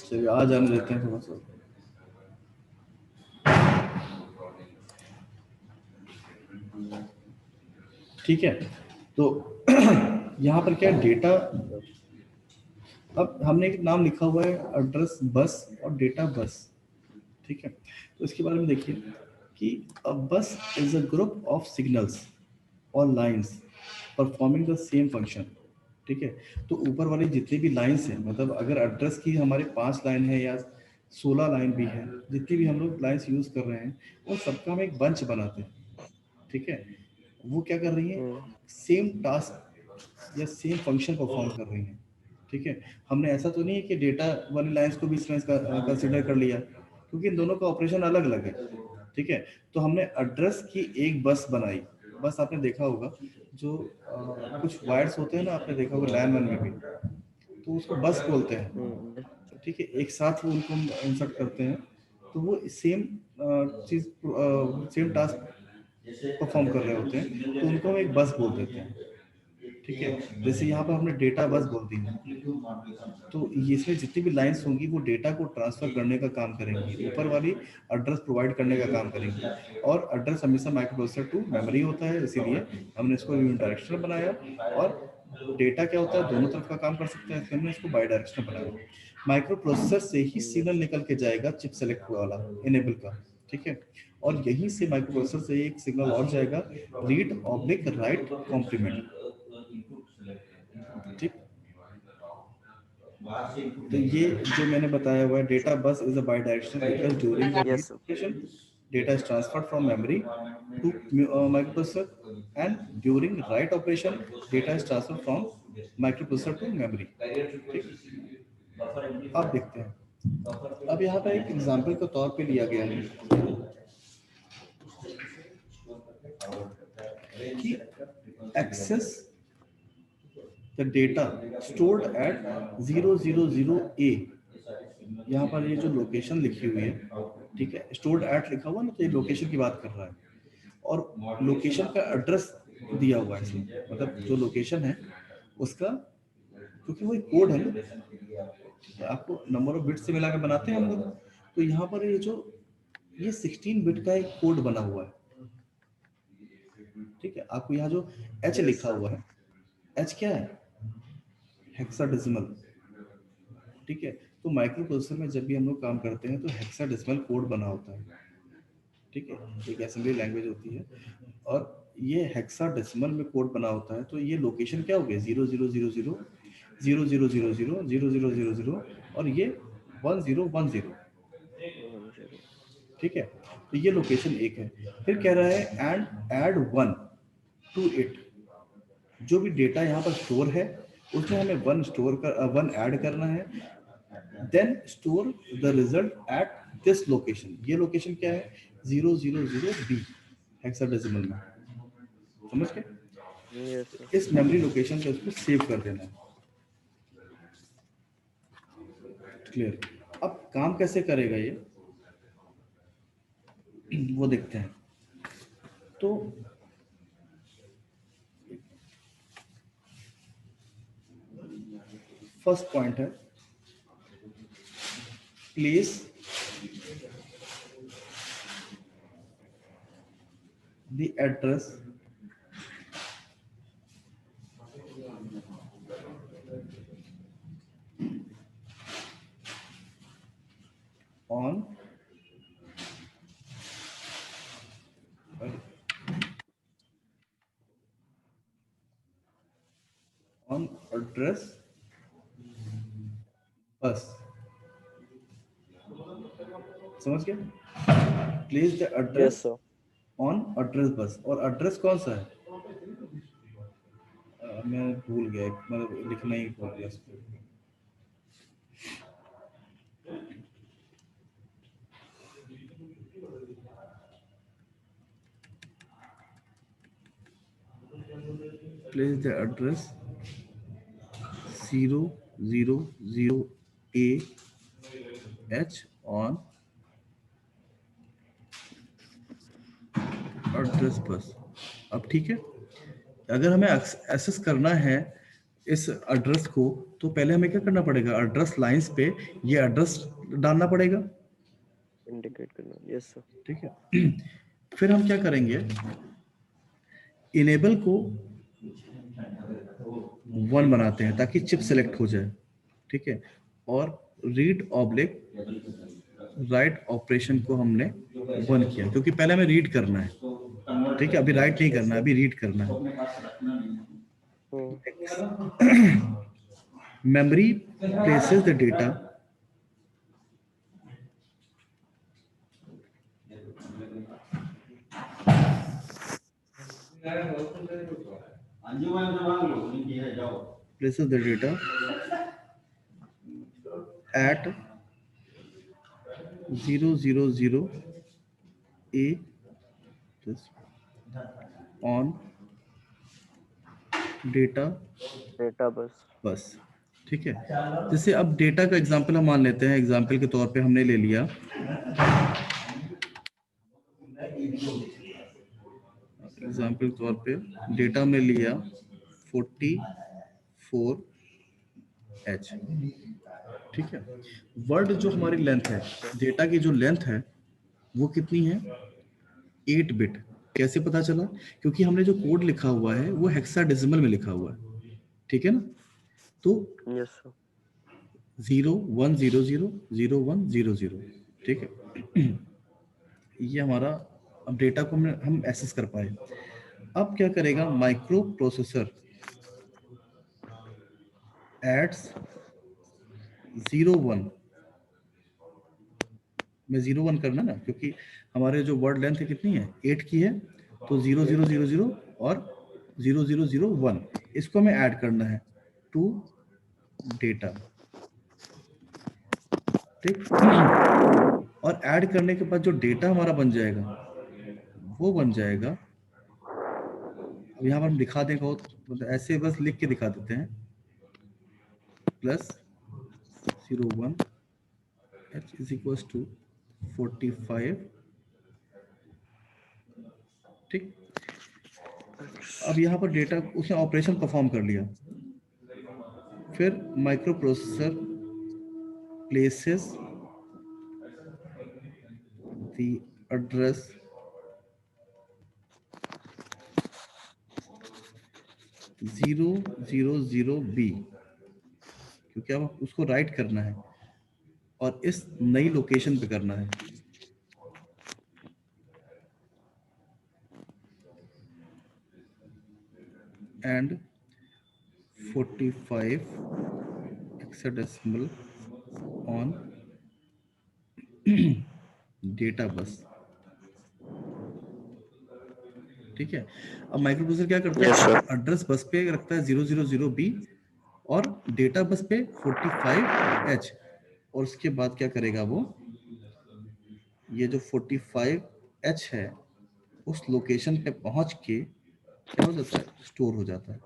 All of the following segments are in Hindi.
चलिए आज हम लेते हैं थोड़ा सा। ठीक है, तो यहाँ पर क्या डेटा, अब हमने एक नाम लिखा हुआ है एड्रेस बस और डेटा बस। ठीक है, तो इसके बारे में देखिए कि a bus is a group of signals और lines performing the same function. ठीक है, तो ऊपर वाली जितनी भी लाइंस हैं, मतलब अगर एड्रेस की हमारे 5 लाइन है या 16 लाइन भी है, जितनी भी हम लोग लाइंस यूज कर रहे हैं वो सबका हम एक बंच बनाते हैं। ठीक है, वो क्या कर रही है, सेम टास्क या सेम फंक्शन परफॉर्म कर रही हैं। ठीक है, हमने ऐसा तो नहीं है कि डेटा वाली लाइंस को भी इसमें कंसिडर कर लिया, क्योंकि इन दोनों का ऑपरेशन अलग अलग है। ठीक है, तो हमने एड्रेस की एक बस बनाई। बस आपने देखा होगा जो कुछ वायर्स होते हैं ना, आपने देखा होगा लैन वन में भी, तो उसको बस बोलते हैं। ठीक है, एक साथ वो उनको इंसर्ट करते हैं, तो वो सेम चीज सेम टास्क परफॉर्म कर रहे होते हैं, तो उनको हम एक बस बोल देते हैं। ठीक है, जैसे यहाँ पर हमने डेटा बस बोल दी है, तो ये इसमें जितनी भी लाइंस होंगी वो डेटा को ट्रांसफर करने का काम करेंगी, ऊपर वाली एड्रेस प्रोवाइड करने का काम करेंगी। और एड्रेस हमेशा माइक्रोप्रोसेसर टू मेमोरी होता है, इसीलिए हमने इसको यूनिडायरेक्शनल बनाया। और डेटा क्या होता है, दोनों तरफ का काम कर सकता है, इसलिए हमने इसको बाई डायरेक्शनल बनाया। माइक्रो प्रोसेसर से ही सिग्नल निकल के जाएगा चिप सेलेक्ट वाला इनेबल का। ठीक है, और यहीं से माइक्रो प्रोसेसर से एक सिग्नल और जाएगा, रीड ऑब्लिक राइट कॉम्प्लीमेंट। ठीक, तो ये जो मैंने बताया हुआ है, data bus is a by directional because during the read operation data is transferred from memory to microprocessor, and during write operation data is transferred from microprocessor to memory. ठीक, अब देखते हैं, अब यहाँ पे एक एग्जांपल के तौर पे लिया गया है कि access the data stored at 000A। यहाँ पर ये जो लोकेशन लिखी हुई है, ठीक है, स्टोर्ड एट लिखा हुआ ना, तो ये लोकेशन की बात कर रहा है। और लोकेशन का एड्रेस दिया हुआ है इसमें, मतलब जो लोकेशन है उसका, क्योंकि वो एक कोड है ना, ठीक है, आपको नंबर ऑफ बिट से मिला के बनाते हैं हम लोग। तो यहाँ पर ये 16 बिट का एक कोड बना हुआ है। ठीक है, आपको यहाँ जो एच लिखा हुआ है, एच क्या है, हेक्साडेसिमल। ठीक है, तो माइक्रो प्रोसेसर में जब भी हम लोग काम करते हैं तो हेक्साडेसिमल कोड बना होता है। ठीक है, एक असेंबली लैंग्वेज होती है, और ये हेक्साडेसिमल में कोड बना होता है। तो ये लोकेशन क्या हो गया, 0000 0000 0000, और ये 1010। ठीक है, तो ये लोकेशन एक है। फिर कह रहा है एंड ऐड 1 to it। जो भी डेटा यहाँ पर स्टोर है उसमें हमें 1 ऐड करना है। Then store the result at this location. ये लोकेशन क्या है, 000B हेक्साडेसिमल में। समझ गए, इस मेमोरी लोकेशन पे उसको सेव कर देना है। क्लियर, अब काम कैसे करेगा ये वो देखते हैं। तो फर्स्ट पॉइंट है, place the address on address bus. समझ गए, place the address on address bus. और एड्रेस कौन सा है, मैं भूल गया, मतलब लिखना ही भूल गया इसको। Place the address 000AH on address bus. अब ठीक है, अगर हमें एक्सेस करना है इस एड्रेस को तो पहले हमें क्या करना पड़ेगा, एड्रेस लाइंस पे ये एड्रेस डालना पड़ेगा, इंडिकेट करना। Yes sir. ठीक है। फिर हम क्या करेंगे, इनेबल को 1 बनाते हैं ताकि चिप सेलेक्ट हो जाए, ठीक है। और रीड ऑब्लिक राइट ऑपरेशन को हमने 1 किया क्योंकि पहले हमें रीड करना है, ठीक है, अभी राइट नहीं करना है, अभी रीड करना है। memory places the data places the data at 000 a this on data data bus. बस, ठीक है। जैसे अब डेटा का एग्जांपल हम मान लेते हैं, एग्जांपल के तौर पे हमने ले लिया, एग्जांपल के तौर पे डेटा में लिया 44H, ठीक है। वर्ड जो हमारी लेंथ है, डेटा की जो लेंथ है वो कितनी है, 8 बिट। कैसे पता चला, क्योंकि हमने जो कोड लिखा हुआ है वो हेक्साडेसिमल में लिखा हुआ है, ठीक है ना। तो यस सर। 01000100, ठीक है। ये हमारा अब डेटा को हम एक्सेस कर पाए। अब क्या करेगा माइक्रो प्रोसेसर, एड्स 01 में 01 करना ना, क्योंकि हमारे जो वर्ड लेंथ है कितनी है, 8 की है, तो 0000 और 0001 इसको हमें ऐड करना है टू डेटा, ठीक। और ऐड करने के बाद जो डेटा हमारा बन जाएगा वो बन जाएगा, अब यहाँ पर हम दिखा देंगे, मतलब ऐसे बस लिख के दिखा देते हैं, +01 h इज इक्वल टू 45, ठीक। अब यहाँ पर डेटा उसने ऑपरेशन परफॉर्म कर लिया, फिर micro processor places the address 000B, क्योंकि अब उसको राइट करना है और इस नई लोकेशन पे करना है, and 45 hexadecimal on data bus, ठीक है। अब माइक्रो प्रोसेसर क्या करता यस है, सर। एड्रेस बस पे रखता है 000B और डेटा बस पे 45H, और उसके बाद क्या करेगा वो, ये जो 45H है उस लोकेशन पे पहुंच के क्या हो जाता है, स्टोर हो जाता है।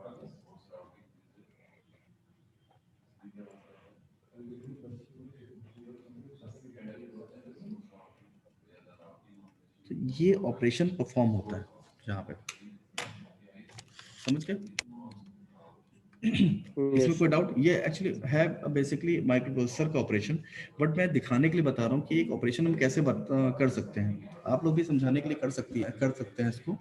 तो ये ऑपरेशन परफॉर्म होता है यहाँ पे, समझ गए। इसमें यस कोई सर। डाउट, ये एक्चुअली है बेसिकली माइक्रो प्रोसेसर का ऑपरेशन, बट मैं दिखाने के लिए बता रहा हूँ कि एक ऑपरेशन हम कैसे कर सकते हैं, आप लोग भी समझाने के लिए कर सकते हैं इसको,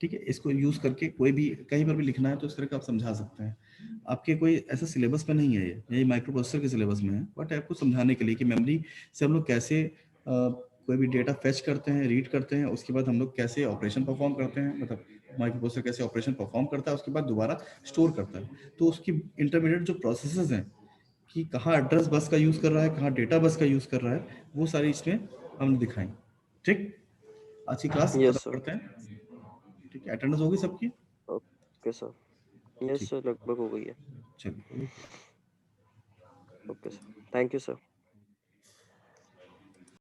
ठीक है। इसको यूज करके कोई भी कहीं पर भी लिखना है तो इस तरह का आप समझा सकते हैं। आपके कोई ऐसा सिलेबस में नहीं है, ये माइक्रो प्रोसेसर के सिलेबस में है, बट आपको समझाने के लिए कि मेमोरी से हम लोग कैसे कोई भी डेटा फेच करते हैं, रीड करते हैं, उसके बाद हम लोग कैसे ऑपरेशन परफॉर्म करते हैं, मतलब माइक्रो प्रोसेसर कैसे ऑपरेशन परफॉर्म करता है, उसके बाद दोबारा स्टोर करता है। तो उसकी इंटरमीडिएट जो प्रोसेसेस हैं कि कहाँ एड्रेस बस का यूज़ कर रहा है, कहाँ डेटा बस का यूज़ कर रहा है, वो सारी इसमें हमने दिखाई, ठीक। आज की क्लास खत्म यस सर। करते हैं, ठीक है। अटेंडेंस होगी सबकी, ओके सर। यस ठीक, सर, लगभग हो गई है। चलिए। Okay sir, thank you sir.